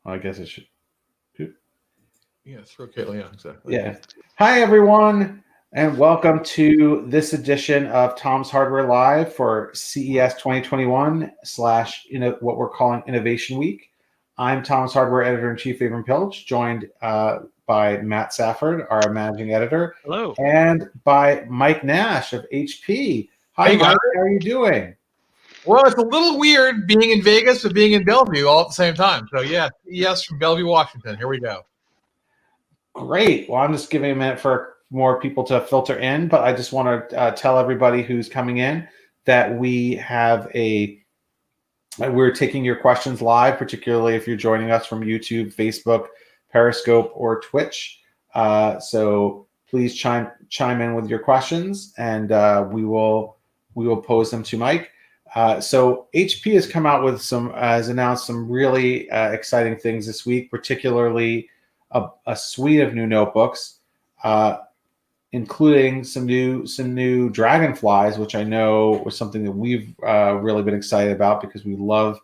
I guess it should. Yeah, throw Caitlin. Yeah, exactly. Yeah. Hi, everyone, and welcome to this edition of Tom's Hardware Live for CES 2021 / what we're calling Innovation Week. I'm Tom's Hardware Editor-in-Chief, Avram Pilch, joined by Matt Safford, our Managing Editor. Hello. And by Mike Nash of HP. Hi, Hey, Mike. guys. How are you doing? Well, it's a little weird being in Vegas but being in Bellevue all at the same time. So, yeah, CES from Bellevue, Washington. Here we go. Great. Well, I'm just giving a minute for more people to filter in, but I just want to tell everybody who's coming in that we're taking your questions live, particularly if you're joining us from YouTube, Facebook, Periscope, or Twitch. So please chime in with your questions, and we will pose them to Mike. So HP has come out with has announced some really exciting things this week, particularly a suite of new notebooks, including some new Dragonflies, which I know was something that we've really been excited about because we love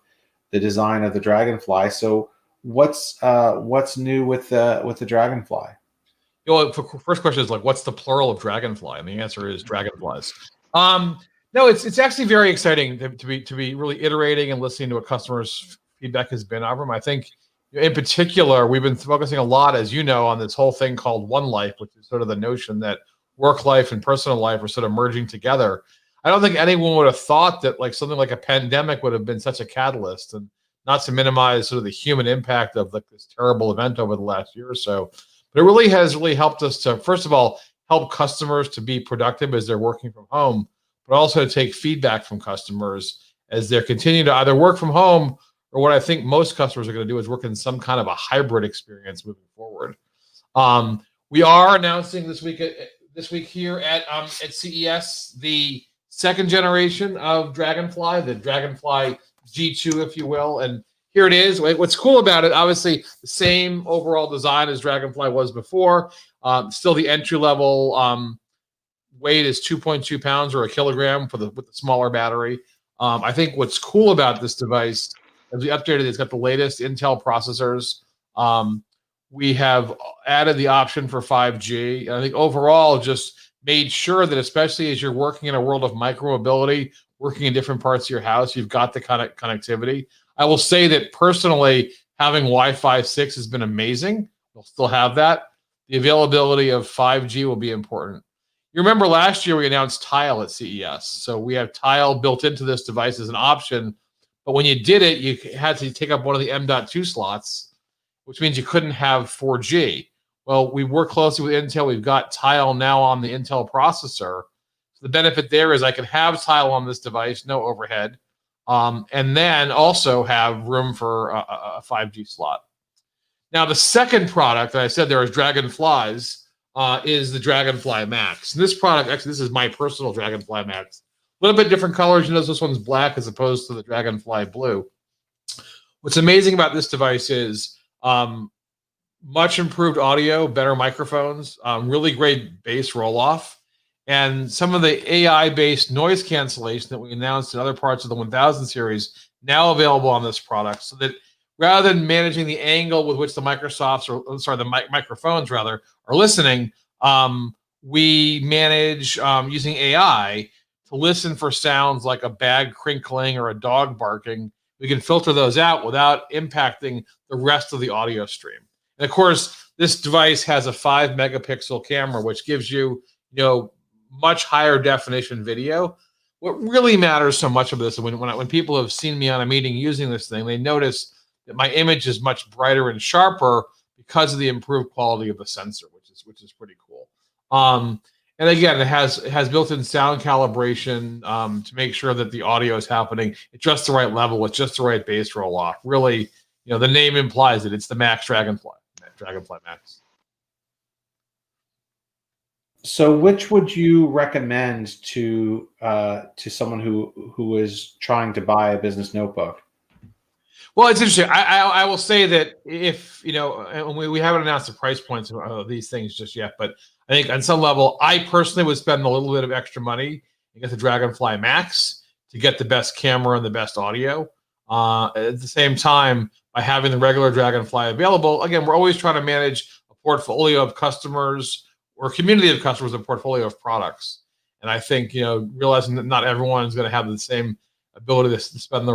the design of the Dragonfly. So what's new with the Dragonfly? Well, first question is what's the plural of Dragonfly? And the answer is dragonflies. No, it's actually very exciting to be really iterating and listening to what customers' feedback has been of them. I think in particular, we've been focusing a lot, as you know, on this whole thing called One Life, which is sort of the notion that work life and personal life are sort of merging together. I don't think anyone would have thought that something like a pandemic would have been such a catalyst, and not to minimize sort of the human impact of this terrible event over the last year or so. But it really has helped us to, first of all, help customers to be productive as they're working from home, but also to take feedback from customers as they're continuing to either work from home or what I think most customers are going to do is work in some kind of a hybrid experience moving forward. We are announcing this week here at CES the second generation of Dragonfly, the Dragonfly G2, if you will, and here it is. What's cool about it, obviously, the same overall design as Dragonfly was before. Still, the entry level weight is 2.2 pounds or a kilogram with the smaller battery. I think what's cool about this device, as we updated, it's got the latest Intel processors. We have added the option for 5G. And I think overall just made sure that, especially as you're working in a world of micromobility, working in different parts of your house, you've got the kind of connectivity. I will say that personally, having Wi-Fi 6 has been amazing. We'll still have that. The availability of 5G will be important. You remember last year we announced Tile at CES. So we have Tile built into this device as an option. But when you did it, you had to take up one of the M.2 slots, which means you couldn't have 4G. Well, we work closely with Intel. We've got Tile now on the Intel processor. So the benefit there is I can have Tile on this device, no overhead, and then also have room for a 5G slot. Now, the second product that I said there is Dragonflies is the Dragonfly Max. And this product, actually, this is my personal Dragonfly Max. A little bit different colors. You notice this one's black as opposed to the Dragonfly blue. What's amazing about this device is much improved audio, better microphones, really great bass roll-off, and some of the AI-based noise cancellation that we announced in other parts of the 1000 series now available on this product, so that rather than managing the angle with which the microphones are listening, we manage using AI to listen for sounds like a bag crinkling or a dog barking. We can filter those out without impacting the rest of the audio stream. And of course, this device has a 5 megapixel camera, which gives you, much higher definition video. What really matters so much of this, when people have seen me on a meeting using this thing, they notice that my image is much brighter and sharper because of the improved quality of the sensor, which is pretty cool. And again, it has built-in sound calibration to make sure that the audio is happening at just the right level with just the right bass roll-off. Really, the name implies it. It's the Max Dragonfly Max. So, which would you recommend to someone who is trying to buy a business notebook? Well, it's interesting. I will say that if we haven't announced the price points of these things just yet, but I think on some level, I personally would spend a little bit of extra money to get the Dragonfly Max to get the best camera and the best audio. At the same time, by having the regular Dragonfly available. Again, we're always trying to manage a portfolio of customers or community of customers, a portfolio of products. And I think, realizing that not everyone is going to have the same ability to spend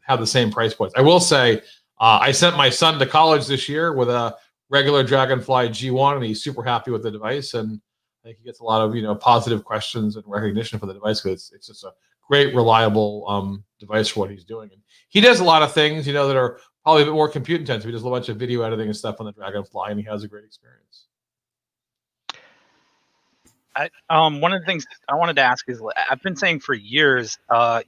have the same price points. I will say, I sent my son to college this year with a regular Dragonfly G1, and he's super happy with the device. And I think he gets a lot of positive questions and recognition for the device because it's just a great, reliable device for what he's doing. And he does a lot of things, that are probably a bit more compute intensive. He does a bunch of video editing and stuff on the Dragonfly, and he has a great experience. One of the things I wanted to ask is, I've been saying for years, that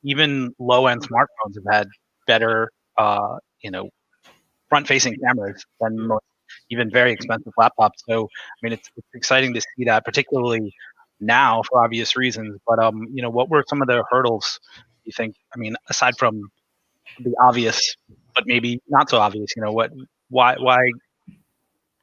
even low-end smartphones have had better, front-facing cameras than most even very expensive laptops. So, I mean, it's exciting to see that, particularly now for obvious reasons. But, what were some of the hurdles you think? I mean, aside from the obvious, but maybe not so obvious, why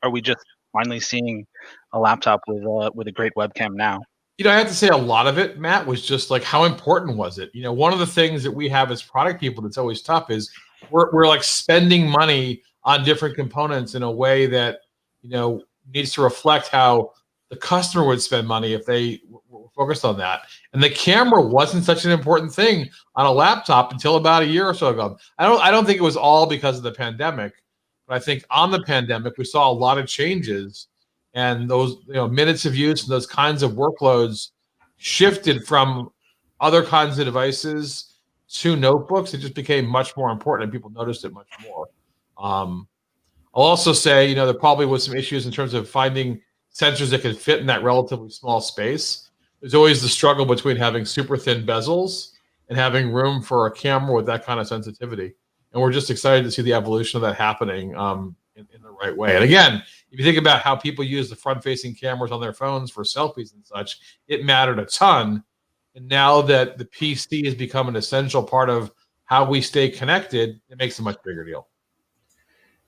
are we just finally seeing a laptop with a great webcam now? I have to say a lot of it, Matt, was just like, how important was it? One of the things that we have as product people that's always tough is we're like spending money on different components in a way that, needs to reflect how the customer would spend money if they were focused on that. And the camera wasn't such an important thing on a laptop until about a year or so ago. I don't think it was all because of the pandemic, but I think on the pandemic, we saw a lot of changes. And those minutes of use and those kinds of workloads shifted from other kinds of devices to notebooks. It just became much more important, and people noticed it much more. I'll also say, there probably was some issues in terms of finding sensors that could fit in that relatively small space. There's always the struggle between having super thin bezels and having room for a camera with that kind of sensitivity. And we're just excited to see the evolution of that happening in the right way. And again, if you think about how people use the front-facing cameras on their phones for selfies and such, it mattered a ton. And now that the PC has become an essential part of how we stay connected, it makes a much bigger deal.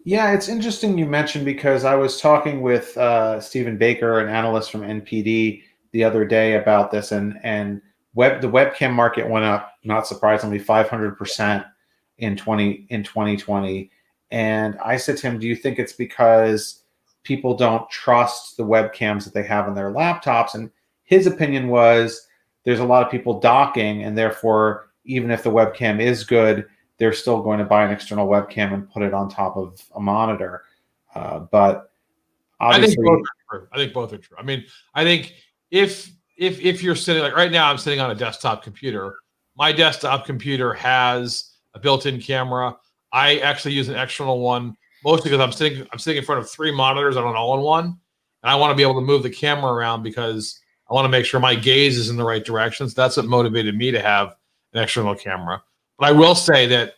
Yeah, it's interesting you mentioned, because I was talking with Stephen Baker, an analyst from NPD, the other day about this, and the webcam market went up, not surprisingly, 500% in 2020. And I said to him, do you think it's because people don't trust the webcams that they have on their laptops? And his opinion was there's a lot of people docking, and therefore, even if the webcam is good, they're still going to buy an external webcam and put it on top of a monitor. But obviously, I think both are true. I mean, I think if you're sitting, like right now, I'm sitting on a desktop computer. My desktop computer has a built-in camera. I actually use an external one, mostly because I'm sitting in front of 3 monitors on an all-in-one, and I want to be able to move the camera around because I want to make sure my gaze is in the right direction. So that's what motivated me to have an external camera. But I will say that,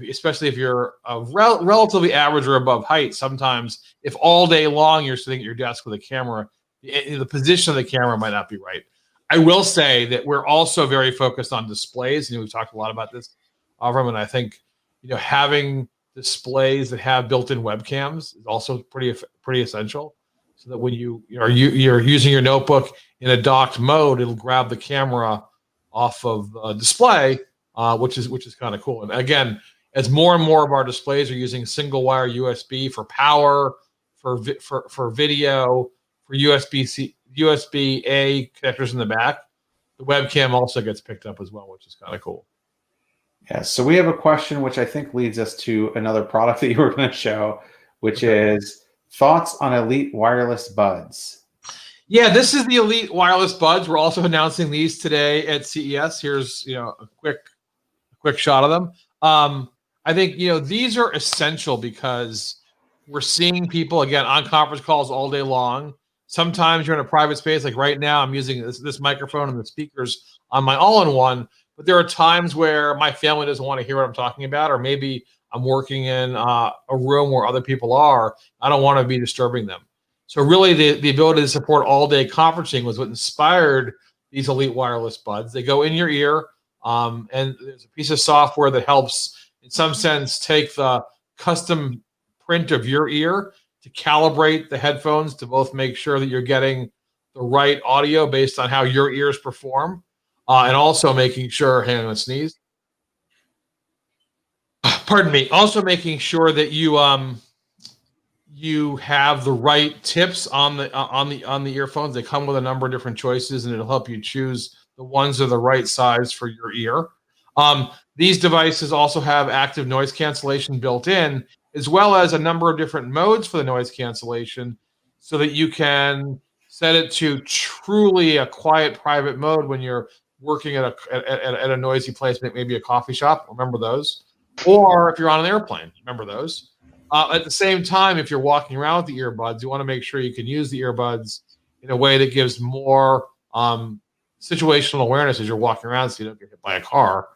especially if you're a relatively average or above height, sometimes if all day long you're sitting at your desk with a camera, the position of the camera might not be right. I will say that we're also very focused on displays. We've talked a lot about this, Avram, and I think having displays that have built-in webcams is also pretty essential, so that when you're using your notebook in a docked mode, it'll grab the camera off of the display, which is kind of cool. And again, as more and more of our displays are using single wire USB for power, for video, for USB-A connectors in the back, the webcam also gets picked up as well, which is kind of cool. Yeah, so we have a question which I think leads us to another product that you were going to show, which is thoughts on Elite wireless buds. Yeah, this is the Elite wireless buds. We're also announcing these today at CES. Here's a quick shot of them. I think these are essential because we're seeing people again on conference calls all day long. Sometimes you're in a private space, like right now I'm using this microphone and the speakers on my all-in-one. But there are times where my family doesn't want to hear what I'm talking about, or maybe I'm working in a room where other people are. I don't want to be disturbing them. So really the ability to support all-day conferencing was what inspired these Elite wireless buds. They go in your ear, and there's a piece of software that helps, in some sense, take the custom print of your ear to calibrate the headphones to both make sure that you're getting the right audio based on how your ears perform. And also making sure, hang on, a sneeze. pardon me. Also making sure that you have the right tips on the earphones. They come with a number of different choices, and it'll help you choose the ones that are the right size for your ear. These devices also have active noise cancellation built in, as well as a number of different modes for the noise cancellation, so that you can set it to truly a quiet, private mode when you're working at a noisy place, maybe a coffee shop. Remember those. Or if you're on an airplane, remember those. At the same time, if you're walking around with the earbuds, you want to make sure you can use the earbuds in a way that gives more situational awareness as you're walking around, so you don't get hit by a car,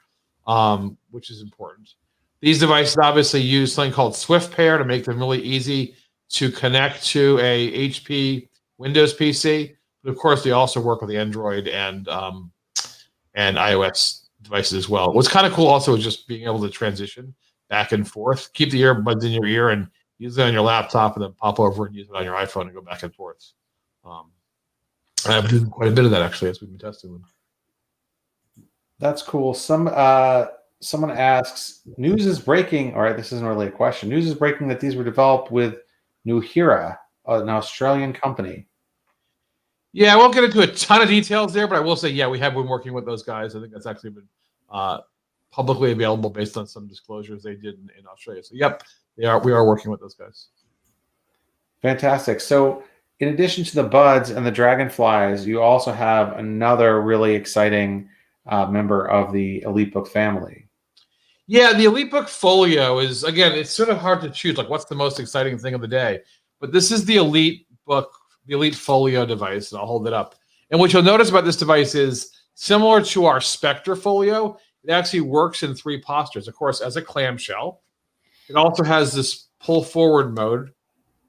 which is important. These devices obviously use something called Swift Pair to make them really easy to connect to a HP Windows PC. But of course, they also work with the Android and iOS devices as well. What's kind of cool also is just being able to transition back and forth. Keep the earbuds in your ear and use it on your laptop, and then pop over and use it on your iPhone and go back and forth. I've done quite a bit of that actually as we've been testing them. That's cool. Someone asks, news is breaking. All right, this isn't really a question. News is breaking that these were developed with Nuheara, an Australian company. Yeah, I won't get into a ton of details there, but I will say, yeah, we have been working with those guys. I think that's actually been publicly available based on some disclosures they did in Australia. So, yep, we are working with those guys. Fantastic. So, in addition to the Buds and the Dragonflies, you also have another really exciting member of the EliteBook family. Yeah, the EliteBook Folio is, again, it's sort of hard to choose, like, what's the most exciting thing of the day. But this is the EliteBook, the Elite Folio device, and I'll hold it up. And what you'll notice about this device is, similar to our Spectre Folio, it actually works in 3 postures. Of course, as a clamshell. It also has this pull forward mode,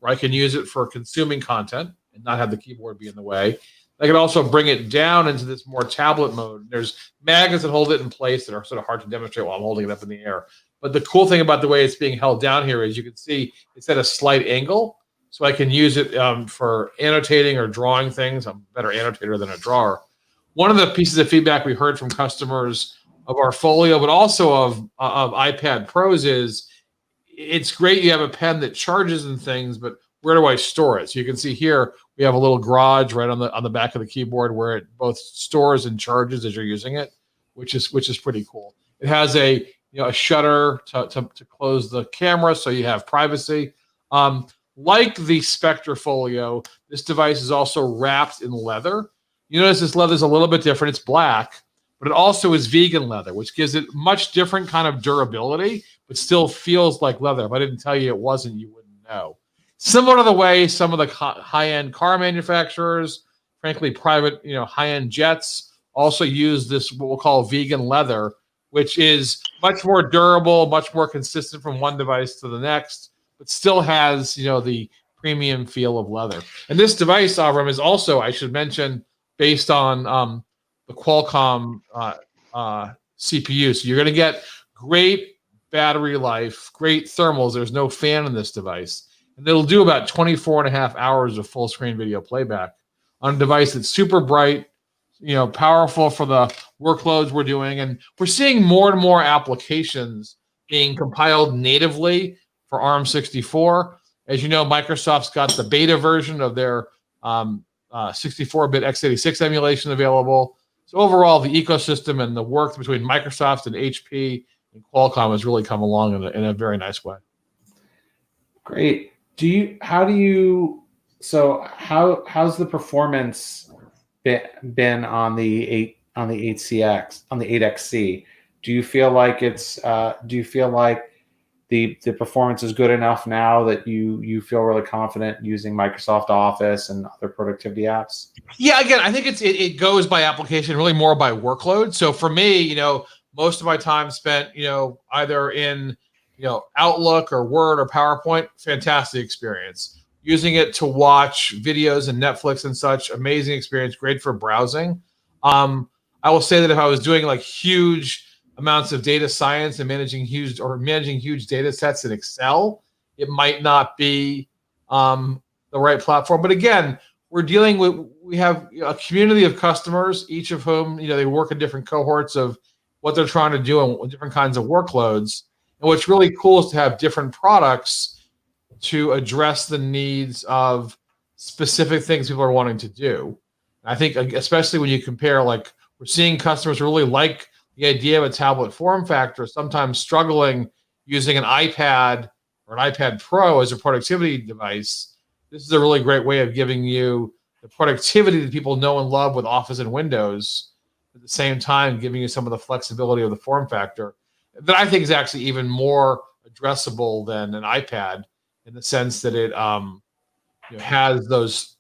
where I can use it for consuming content and not have the keyboard be in the way. I can also bring it down into this more tablet mode. There's magnets that hold it in place that are sort of hard to demonstrate while I'm holding it up in the air. But the cool thing about the way it's being held down here is you can see it's at a slight angle, so I can use it for annotating or drawing things. I'm a better annotator than a drawer. One of the pieces of feedback we heard from customers of our Folio, but also of iPad Pros, is it's great you have a pen that charges and things, but where do I store it? So you can see here we have a little garage right on the back of the keyboard where it both stores and charges as you're using it, which is pretty cool. It has a shutter to close the camera, so you have privacy. Like the Spectre Folio, this device is also wrapped in leather. You notice this leather is a little bit different. It's black, but it also is vegan leather, which gives it much different kind of durability, but still feels like leather. If I didn't tell you it wasn't, you wouldn't know. Similar to the way some of the high-end car manufacturers, frankly, private, high-end jets also use this, what we'll call vegan leather, which is much more durable, much more consistent from one device to the next, but still has, the premium feel of leather. And this device, Avram, is also, I should mention, based on the Qualcomm CPU. So you're going to get great battery life, great thermals. There's no fan in this device. And it'll do about 24 and a half hours of full screen video playback on a device that's super bright, powerful for the workloads we're doing. And we're seeing more and more applications being compiled natively for ARM64. As you know, Microsoft's got the beta version of their 64-bit x86 emulation available. So overall, the ecosystem and the work between Microsoft and HP and Qualcomm has really come along in a very nice way. Great. How's the performance been on the 8XC? Do you feel like the performance is good enough now that you feel really confident using Microsoft Office and other productivity apps? Yeah, again, I think it goes by application, really more by workload. So for me, most of my time spent, either in Outlook or Word or PowerPoint, fantastic experience. Using it to watch videos and Netflix and such, amazing experience, great for browsing. I will say that if I was doing like huge amounts of data science and managing huge data sets in Excel, it might not be the right platform. But again, we have a community of customers, each of whom, they work in different cohorts of what they're trying to do and different kinds of workloads. And And what's really cool is to have different products to address the needs of specific things people are wanting to do. And I think, especially when you compare, like we're seeing customers really like the idea of a tablet form factor, sometimes struggling using an iPad or an iPad Pro as a productivity device. This is a really great way of giving you the productivity that people know and love with Office and Windows, at the same time giving you some of the flexibility of the form factor that I think is actually even more addressable than an iPad, in the sense that it has those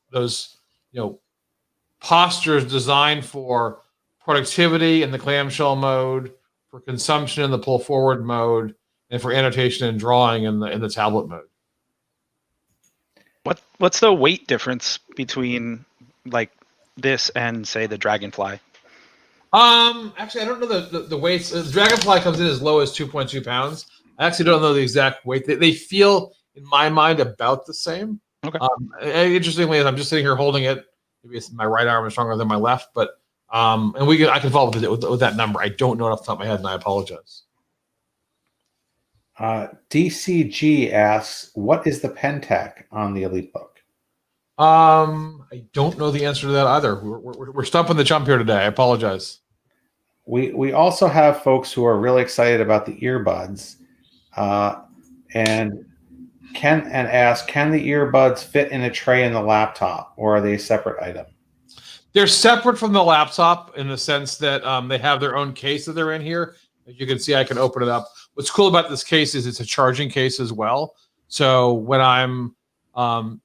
postures designed for productivity in the clamshell mode, for consumption in the pull forward mode, and for annotation and drawing in the tablet mode. What's the weight difference between like this and say the Dragonfly? Actually, I don't know the weights. The Dragonfly comes in as low as 2.2 pounds. I actually don't know the exact weight. They feel, in my mind, about the same. Okay. Interestingly, I'm just sitting here holding it. Maybe my right arm is stronger than my left, but and I can follow with that number. I don't know it off the top of my head, and I apologize. DCG asks, what is the pen tech on the EliteBook? I don't know the answer to that either. We're stumping the chump here today. I apologize. We also have folks who are really excited about the earbuds, and ask, can the earbuds fit in a tray in the laptop, or are they a separate item? They're separate from the laptop in the sense that they have their own case that they're in here. As you can see, I can open it up. What's cool about this case is it's a charging case as well. So when I'm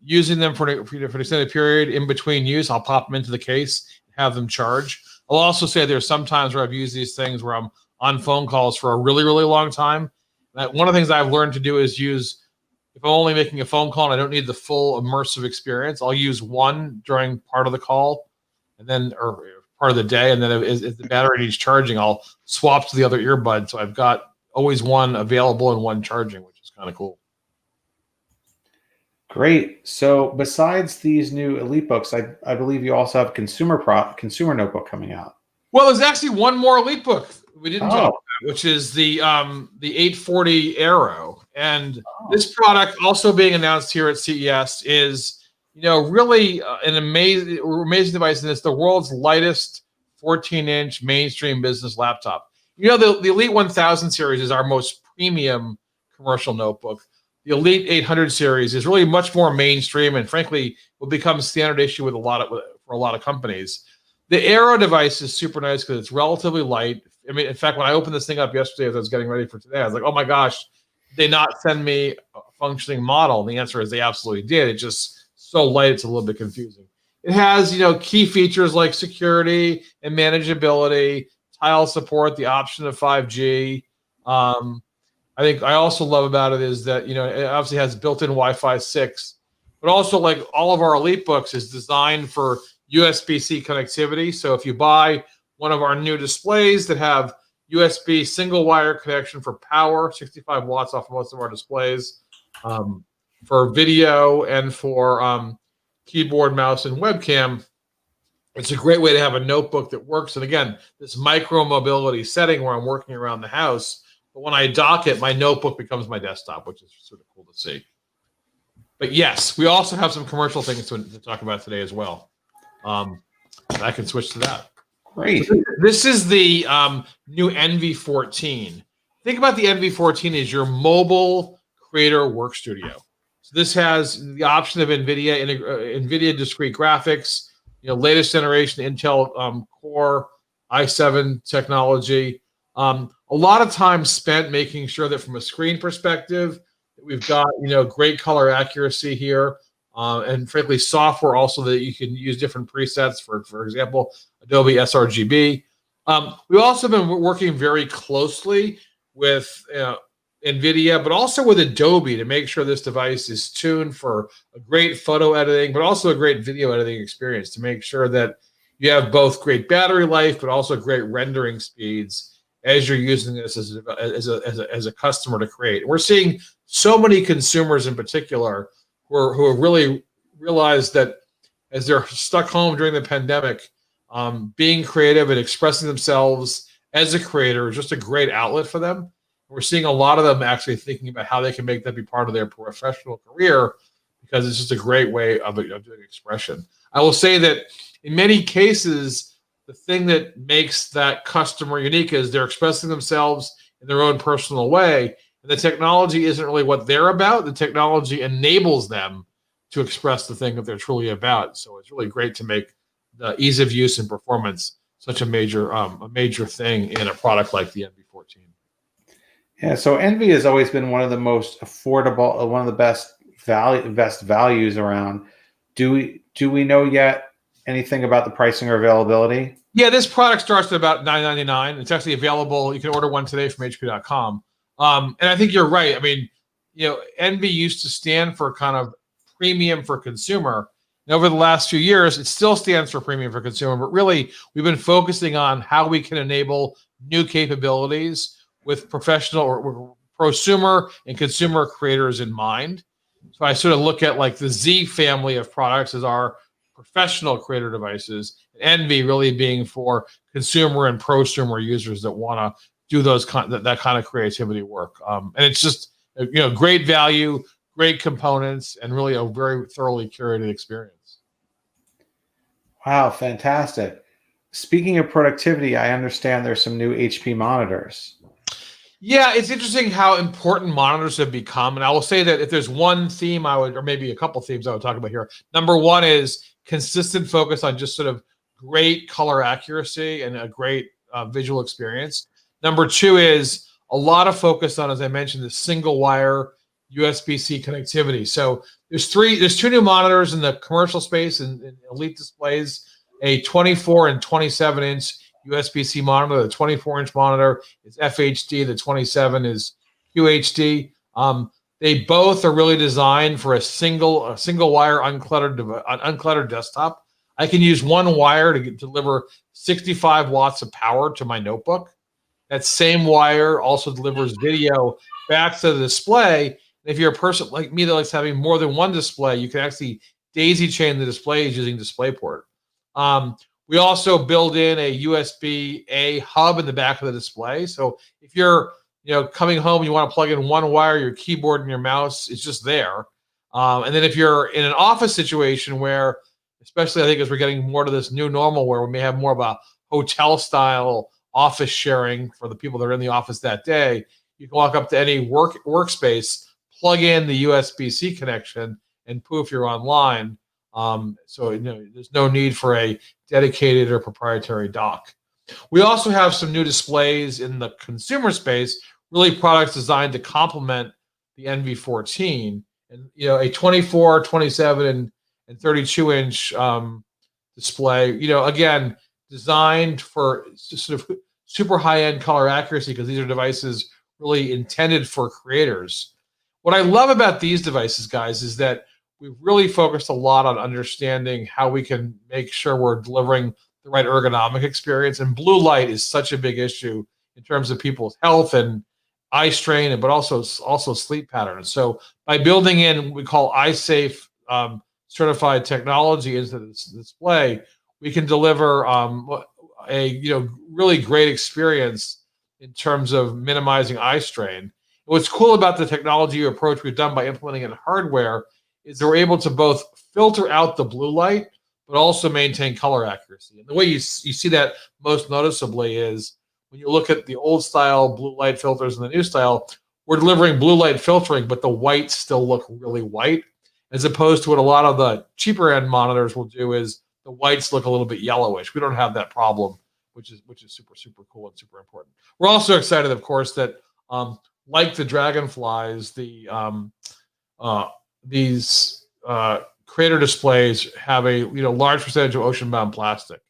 using them for an extended period in between use, I'll pop them into the case, have them charge. I'll also say there's some times where I've used these things where I'm on phone calls for a really, really long time. One of the things I've learned to do is use, if I'm only making a phone call and I don't need the full immersive experience, I'll use one during part of the call, and then or part of the day, and then if the battery needs charging, I'll swap to the other earbud. So I've got always one available and one charging, which is kind of cool. Great. So besides these new EliteBooks, I believe you also have a consumer notebook coming out. Well, there's actually one more EliteBook we didn't talk about, which is the 840 Aero. And this product, also being announced here at CES, is really an amazing device, and it's the world's lightest 14-inch mainstream business laptop. The Elite 1000 series is our most premium commercial notebook. The Elite 800 series is really much more mainstream, and frankly, will become standard issue for a lot of companies. The Aero device is super nice because it's relatively light. I mean, in fact, when I opened this thing up yesterday as I was getting ready for today, I was like, oh my gosh, did they not send me a functioning model? And the answer is they absolutely did. It's just so light, it's a little bit confusing. It has, key features like security and manageability, tile support, the option of 5G. I think I also love about it is that, it obviously has built-in Wi-Fi 6, but also, like all of our EliteBooks, is designed for USB-C connectivity. So if you buy one of our new displays that have USB single wire connection for power, 65 watts off of most of our displays, for video and for keyboard, mouse, and webcam, it's a great way to have a notebook that works. And again, this micro mobility setting where I'm working around the house, but when I dock it, my notebook becomes my desktop, which is sort of cool to see. But yes, we also have some commercial things to talk about today as well. I can switch to that. Great. So this is the new NV14. Think about the NV14 as your mobile creator work studio. So this has the option of NVIDIA discrete graphics, latest generation Intel Core i7 technology. A lot of time spent making sure that from a screen perspective, we've got great color accuracy here, and frankly software also that you can use different presets for example, Adobe sRGB. We've also been working very closely with NVIDIA, but also with Adobe to make sure this device is tuned for a great photo editing, but also a great video editing experience, to make sure that you have both great battery life, but also great rendering speeds as you're using this as a customer to create. We're seeing so many consumers in particular who have really realized that as they're stuck home during the pandemic, being creative and expressing themselves as a creator is just a great outlet for them. We're seeing a lot of them actually thinking about how they can make that be part of their professional career, because it's just a great way of doing expression. I will say that in many cases, the thing that makes that customer unique is they're expressing themselves in their own personal way. And the technology isn't really what they're about. The technology enables them to express the thing that they're truly about. So it's really great to make the ease of use and performance such a major thing in a product like the NV14. Yeah, so Envy has always been one of the most affordable, one of the best values around. Do we know yet anything about the pricing or availability? Yeah, this product starts at about $9.99. It's actually available. You can order one today from HP.com. And I think you're right. I mean, Envy used to stand for kind of premium for consumer. And over the last few years, it still stands for premium for consumer, but really we've been focusing on how we can enable new capabilities with professional or prosumer and consumer creators in mind. So I sort of look at like the Z family of products as our professional creator devices, Envy really being for consumer and prosumer users that want to do that kind of creativity work. And it's just great value, great components, and really a very thoroughly curated experience. Wow, fantastic. Speaking of productivity, I understand there's some new HP monitors. Yeah, it's interesting how important monitors have become. And I will say that if there's one theme or maybe a couple themes I would talk about here. Number one is consistent focus on just sort of great color accuracy and a great visual experience. Number two is a lot of focus on, as I mentioned, the single wire USB-C connectivity. So there's two new monitors in the commercial space and Elite displays, a 24 and 27 inch USB-C monitor. The 24-inch monitor is FHD. The 27 is QHD. They both are really designed for a single wire uncluttered desktop. I can use one wire to deliver 65 watts of power to my notebook. That same wire also delivers video back to the display. And if you're a person like me that likes having more than one display, you can actually daisy chain the displays using DisplayPort. We also build in a USB-A hub in the back of the display. So if you're coming home, you want to plug in one wire, your keyboard and your mouse is just there. And then if you're in an office situation where, especially I think as we're getting more to this new normal where we may have more of a hotel style office sharing for the people that are in the office that day, you can walk up to any workspace, plug in the USB-C connection, and poof, you're online. So there's no need for a dedicated or proprietary dock. We also have some new displays in the consumer space, really products designed to complement the NV14. And a 24, 27, and 32-inch display, again, designed for sort of super high-end color accuracy because these are devices really intended for creators. What I love about these devices, guys, is that we've really focused a lot on understanding how we can make sure we're delivering the right ergonomic experience. And blue light is such a big issue in terms of people's health and eye strain, but also sleep patterns. So by building in what we call eye-safe certified technology into this display, we can deliver a really great experience in terms of minimizing eye strain. What's cool about the technology approach we've done by implementing it in hardware is that we're able to both filter out the blue light, but also maintain color accuracy. And the way you see that most noticeably is when you look at the old style blue light filters and the new style, we're delivering blue light filtering, but the whites still look really white, as opposed to what a lot of the cheaper end monitors will do is the whites look a little bit yellowish. We don't have that problem, which is super, super cool and super important. We're also excited, of course, that like the Dragonflies, these creator displays have a large percentage of ocean-bound plastic.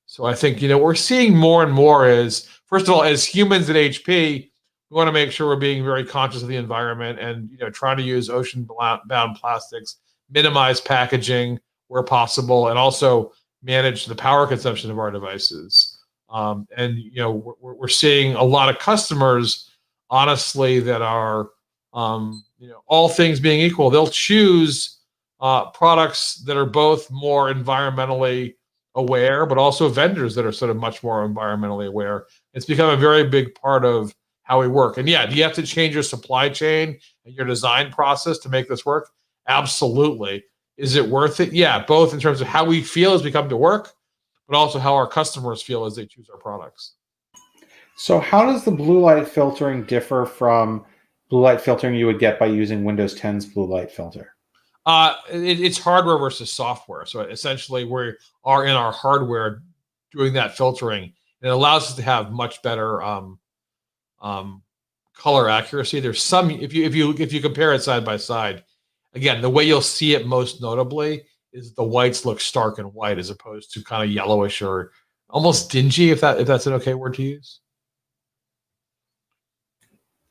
So I think we're seeing more and more is, first of all, as humans at HP, we want to make sure we're being very conscious of the environment and trying to use ocean-bound plastics, minimize packaging where possible, and also manage the power consumption of our devices. And we're seeing a lot of customers, honestly, that are all things being equal, they'll choose products that are both more environmentally aware, but also vendors that are sort of much more environmentally aware. It's become a very big part of how we work. And yeah, do you have to change your supply chain and your design process to make this work? Absolutely. Is it worth it? Yeah, both in terms of how we feel as we come to work, but also how our customers feel as they choose our products. So how does the blue light filtering differ from blue light filtering you would get by using Windows 10's blue light filter? It's hardware versus software. So essentially, we are in our hardware doing that filtering, and it allows us to have much better color accuracy. There's some if you compare it side by side, again, the way you'll see it most notably is the whites look stark and white as opposed to kind of yellowish or almost dingy, if that's an okay word to use.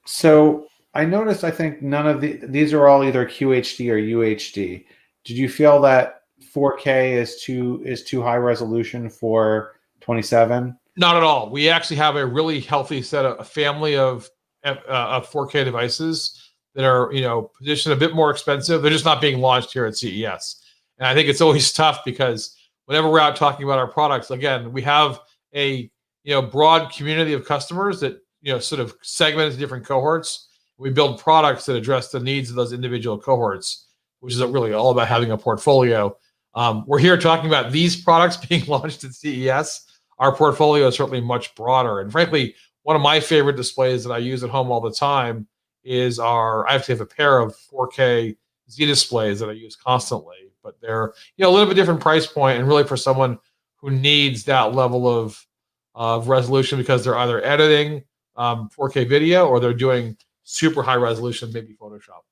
So I noticed, I think none of these are all either QHD or UHD. Did you feel that 4K is too high resolution for 27? Not at all. We actually have a really healthy a family of 4K devices that are, positioned a bit more expensive. They're just not being launched here at CES. And I think it's always tough because whenever we're out talking about our products, again, we have a, broad community of customers that, sort of segment into different cohorts. We build products that address the needs of those individual cohorts, which is really all about having a portfolio. We're here talking about these products being launched at CES. Our portfolio is certainly much broader. And frankly, one of my favorite displays that I use at home all the time is I actually have a pair of 4K Z displays that I use constantly, but they're, a little bit different price point, and really for someone who needs that level of resolution because they're either editing 4K video or they're doing super high resolution, maybe Photoshop.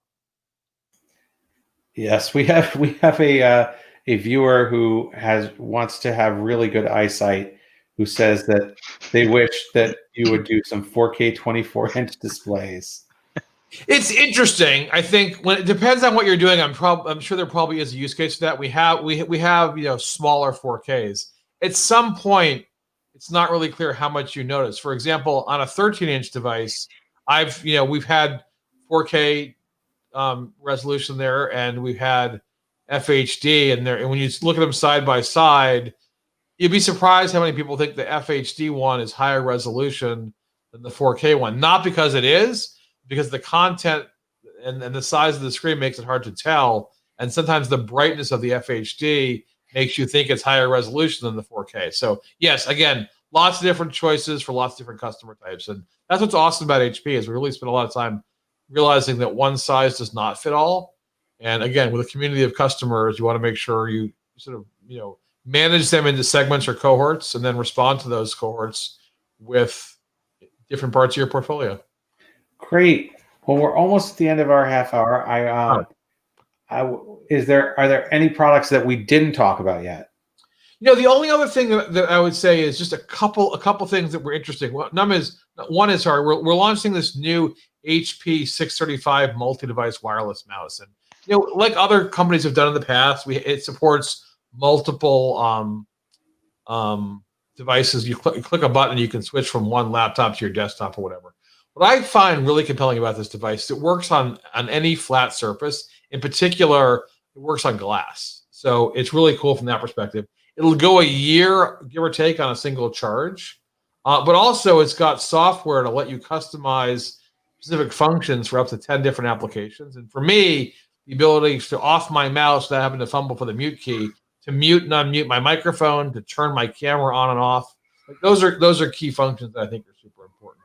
Yes, we have a viewer who wants to have really good eyesight, who says that they wish that you would do some 4K 24-inch displays. It's interesting. I think when it depends on what you're doing, I'm sure there probably is a use case for that. We have smaller 4Ks. At some point, it's not really clear how much you notice. For example, on a 13-inch device, we've had 4K resolution there, and we've had FHD in there. And when you look at them side by side, you'd be surprised how many people think the FHD one is higher resolution than the 4K one. Not because it is, because the content and the size of the screen makes it hard to tell. And sometimes the brightness of the FHD makes you think it's higher resolution than the 4K. So yes, again, lots of different choices for lots of different customer types. And that's what's awesome about HP is we really spend a lot of time realizing that one size does not fit all. And again, with a community of customers, you want to make sure you sort of, manage them into segments or cohorts and then respond to those cohorts with different parts of your portfolio. Great. Well, we're almost at the end of our half hour. Are there any products that we didn't talk about yet? The only other thing that I would say is just a couple things that were interesting. One is we're launching this new HP 635 multi-device wireless mouse, and like other companies have done in the past, it supports multiple devices. You click a button, you can switch from one laptop to your desktop or whatever. What I find really compelling about this device is it works on any flat surface. In particular, it works on glass. So it's really cool from that perspective. It'll go a year, give or take, on a single charge. But also, it's got software to let you customize specific functions for up to 10 different applications. And for me, the ability to off my mouse without having to fumble for the mute key, to mute and unmute my microphone, to turn my camera on and off. Those are key functions that I think are super important.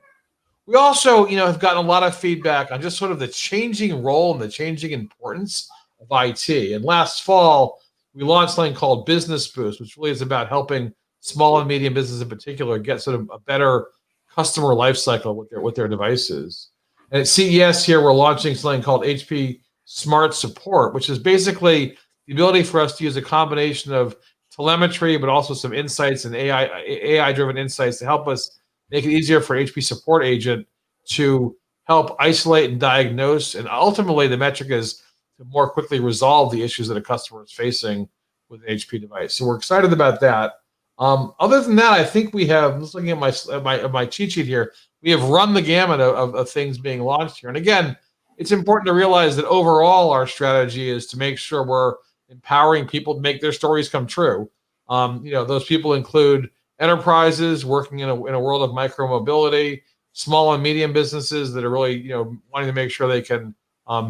We also, have gotten a lot of feedback on just sort of the changing role and the changing importance of IT. And last fall, we launched something called Business Boost, which really is about helping small and medium businesses in particular get sort of a better customer lifecycle with their devices. And at CES here, we're launching something called HP Smart Support, which is basically the ability for us to use a combination of telemetry, but also some insights and AI-driven insights to help us make it easier for HP Support Agent to help isolate and diagnose. And ultimately, the metric is to more quickly resolve the issues that a customer is facing with an HP device. So we're excited about that. Other than that, I think we have, just looking at my cheat sheet here, we have run the gamut of things being launched here. And again, it's important to realize that overall our strategy is to make sure we're empowering people to make their stories come true. Those people include enterprises working in a world of micro mobility, small and medium businesses that are really wanting to make sure they can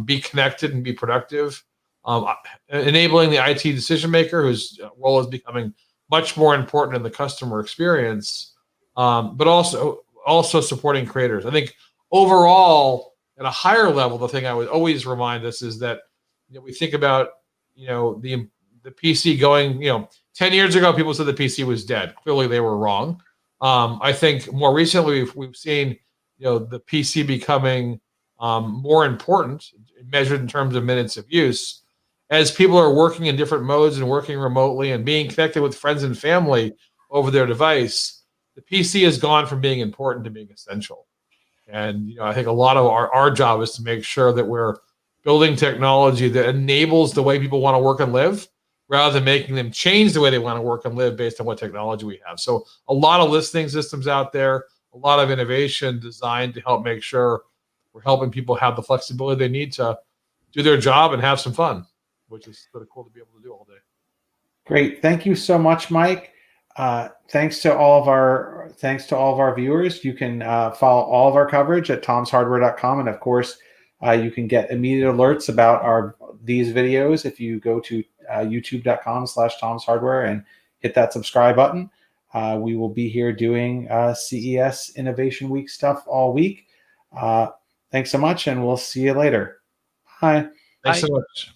be connected and be productive. Enabling the IT decision maker, whose role is becoming much more important in the customer experience, but also supporting creators. I think overall, at a higher level, the thing I would always remind us is that we think about the PC going. 10 years ago, people said the PC was dead. Clearly, they were wrong. I think more recently we've seen the PC becoming more important, measured in terms of minutes of use, as people are working in different modes and working remotely and being connected with friends and family over their device. The PC has gone from being important to being essential. And I think a lot of our job is to make sure that we're building technology that enables the way people want to work and live, rather than making them change the way they want to work and live based on what technology we have. So a lot of listening systems out there, a lot of innovation designed to help make sure we're helping people have the flexibility they need to do their job and have some fun, which is sort of cool to be able to do all day. Great. Thank you so much, Mike. Thanks to all of our viewers. You can follow all of our coverage at tomshardware.com, and of course, you can get immediate alerts about these videos if you go to youtube.com/tomshardware and hit that subscribe button. We will be here doing CES Innovation Week stuff all week. Thanks so much, and we'll see you later. Bye. Thanks Bye. so much.